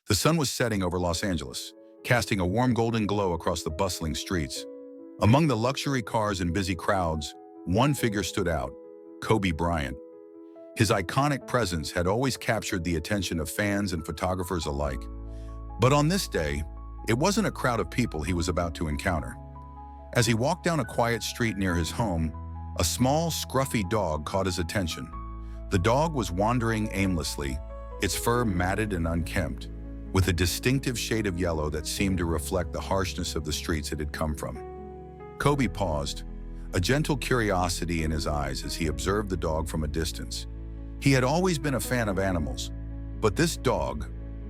The sun was setting over Los Angeles, casting a warm golden glow across the bustling streets. Among the luxury cars and busy crowds, one figure stood out: Kobe Bryant. His iconic presence had always captured the attention of fans and photographers alike. But on this day, it wasn't a crowd of people he was about to encounter. As he walked down a quiet street near his home, a small, scruffy dog caught his attention. The dog was wandering aimlessly, its fur matted and unkempt, with a distinctive shade of yellow that seemed to reflect the harshness of the streets it had come from. Kobe paused, a gentle curiosity in his eyes as he observed the dog from a distance. He had always been a fan of animals, but this dog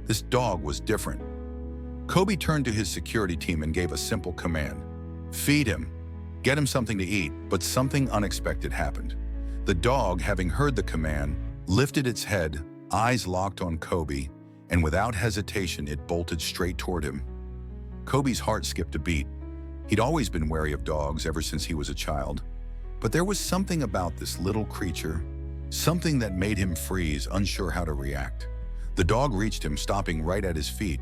was different. Kobe turned to his security team and gave a simple command: feed him, get him something to eat. But something unexpected happened. The dog, having heard the command, lifted its head, eyes locked on Kobe, and without hesitation it bolted straight toward him. Kobe's heart skipped a beat. He'd always been wary of dogs ever since he was a child, but there was something about this little creature, something that made him freeze, unsure how to react. The dog reached him, stopping right at his feet,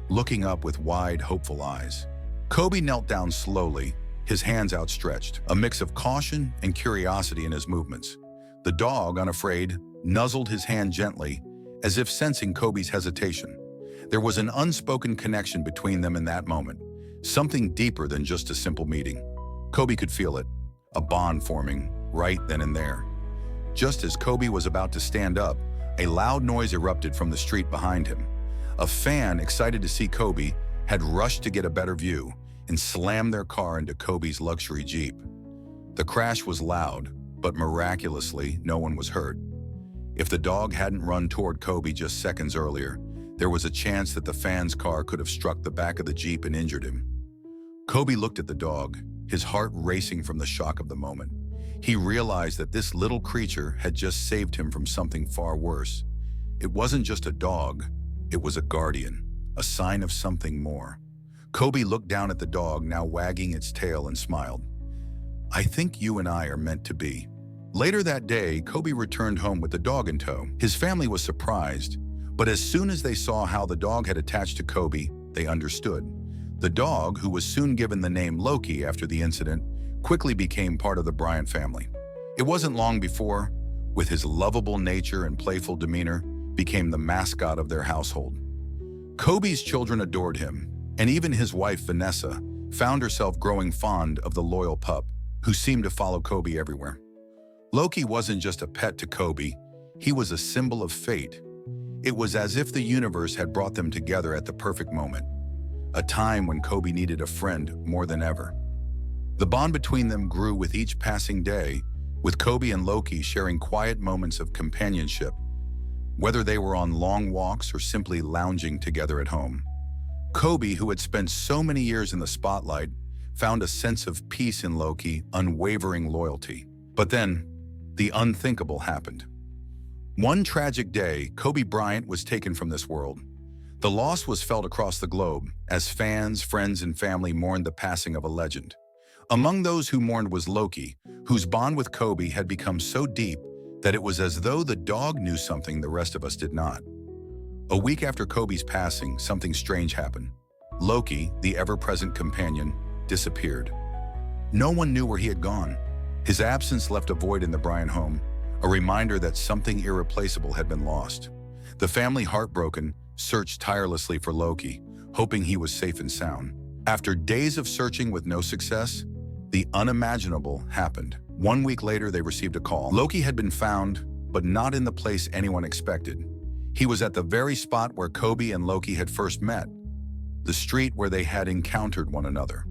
looking up with wide, hopeful eyes. Kobe knelt down slowly, his hands outstretched, a mix of caution and curiosity in his movements. The dog, unafraid, nuzzled his hand gently, as if sensing Kobe's hesitation. There was an unspoken connection between them in that moment, something deeper than just a simple meeting. Kobe could feel it, a bond forming right then and there. Just as Kobe was about to stand up, a loud noise erupted from the street behind him. A fan, excited to see Kobe, had rushed to get a better view and slammed their car into Kobe's luxury Jeep. The crash was loud, but miraculously, no one was hurt. If the dog hadn't run toward Kobe just seconds earlier, there was a chance that the fan's car could have struck the back of the Jeep and injured him. Kobe looked at the dog, his heart racing from the shock of the moment. He realized that this little creature had just saved him from something far worse. It wasn't just a dog, it was a guardian, a sign of something more. Kobe looked down at the dog, now wagging its tail, and smiled. "I think you and I are meant to be." Later that day, Kobe returned home with the dog in tow. His family was surprised, but as soon as they saw how the dog had attached to Kobe, they understood. The dog, who was soon given the name Loki after the incident, quickly became part of the Bryant family. It wasn't long before, with his lovable nature and playful demeanor, became the mascot of their household. Kobe's children adored him, and even his wife, Vanessa, found herself growing fond of the loyal pup, who seemed to follow Kobe everywhere. Loki wasn't just a pet to Kobe, he was a symbol of fate. It was as if the universe had brought them together at the perfect moment, a time when Kobe needed a friend more than ever. The bond between them grew with each passing day, with Kobe and Loki sharing quiet moments of companionship, whether they were on long walks or simply lounging together at home. Kobe, who had spent so many years in the spotlight, found a sense of peace in Loki, unwavering loyalty. But then, the unthinkable happened. One tragic day, Kobe Bryant was taken from this world. The loss was felt across the globe as fans, friends, and family mourned the passing of a legend. Among those who mourned was Loki, whose bond with Kobe had become so deep that it was as though the dog knew something the rest of us did not. A week after Kobe's passing, something strange happened. Loki, the ever-present companion, disappeared. No one knew where he had gone. His absence left a void in the Bryant home, a reminder that something irreplaceable had been lost. The family, heartbroken, searched tirelessly for Loki, hoping he was safe and sound. After days of searching with no success, the unimaginable happened. 1 week later, they received a call. Loki had been found, but not in the place anyone expected. He was at the very spot where Kobe and Loki had first met, the street where they had encountered one another.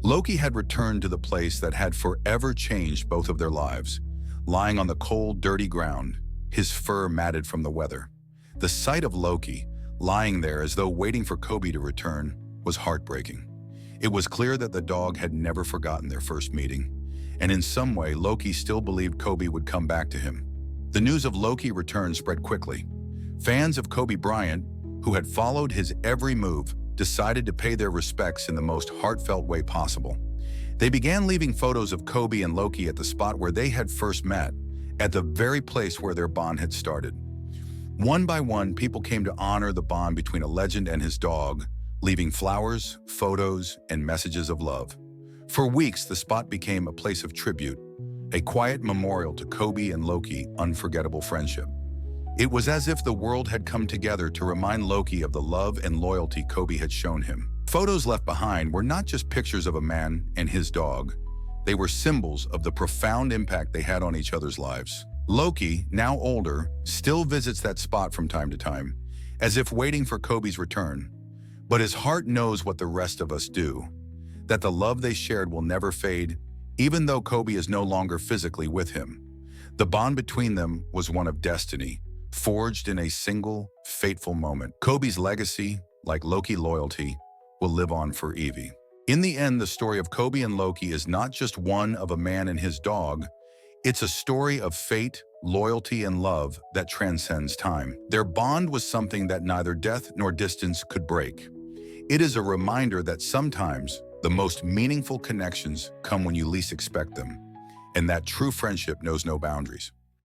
Loki had returned to the place that had forever changed both of their lives, lying on the cold, dirty ground, his fur matted from the weather. The sight of Loki, lying there as though waiting for Kobe to return, was heartbreaking. It was clear that the dog had never forgotten their first meeting, and in some way, Loki still believed Kobe would come back to him. The news of Loki's return spread quickly. Fans of Kobe Bryant, who had followed his every move, decided to pay their respects in the most heartfelt way possible. They began leaving photos of Kobe and Loki at the spot where they had first met, at the very place where their bond had started. One by one, people came to honor the bond between a legend and his dog, leaving flowers, photos, and messages of love. For weeks, the spot became a place of tribute, a quiet memorial to Kobe and Loki's unforgettable friendship. It was as if the world had come together to remind Loki of the love and loyalty Kobe had shown him. Photos left behind were not just pictures of a man and his dog. They were symbols of the profound impact they had on each other's lives. Loki, now older, still visits that spot from time to time, as if waiting for Kobe's return. But his heart knows what the rest of us do, that the love they shared will never fade, even though Kobe is no longer physically with him. The bond between them was one of destiny, forged in a single, fateful moment. Kobe's legacy, like Loki's loyalty, will live on for Evie. In the end, the story of Kobe and Loki is not just one of a man and his dog. It's a story of fate, loyalty, and love that transcends time. Their bond was something that neither death nor distance could break. It is a reminder that sometimes the most meaningful connections come when you least expect them, and that true friendship knows no boundaries.